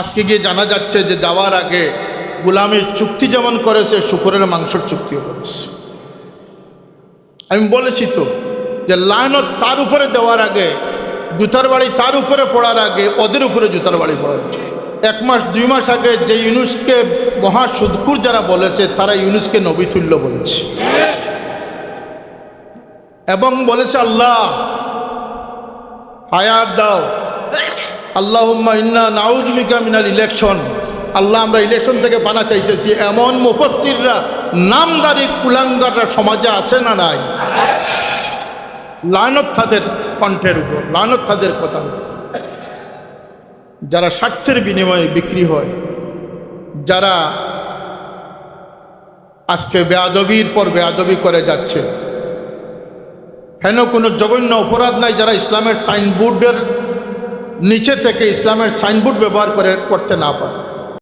আজকে গিয়ে জানা যাচ্ছে যে যাওয়ার আগে গোলামের চুক্তি যেমন করেছে, শুকরের মাংসের চুক্তিও করেছে। আমি বলেছি তো যে লায়নত তার উপরে দেওয়ার আগে, জুতার বাড়ি তার উপরে পড়ার আগে ওদের উপরে জুতার বাড়ি পড়া উচিত। 1 মাস 2 মাস আগে যে ইউনুসকে মহা সুদকুর যারা বলেছে, তারা ইউনুসকে নবী তুল্য বলেছে এবং বলেছে আল্লাহ হায়াত দাও, আল্লাহুম্মা ইন্না নাউযু বিকা মিনাল ইলেকশন। আল্লাহ আমরা ইলেকশন থেকে পানা চাইতেছি। এমন মুফাসসিররা, নামদারি কুলাঙ্গাররা সমাজে আছে না নাই? লানত তাদের কণ্ঠের উপর, লানত তাদের কথার উপর। যারা স্বার্থের বিনিময়ে বিক্রি হয়, যারা আজকে বেয়াদবির পর বেয়াদবি করে যাচ্ছে, হেন কোনো জঘন্য অপরাধ নাই যারা ইসলামের সাইনবোর্ডের নিচে থেকে ইসলামের সাইনবোর্ড ব্যবহার করতে না পারে।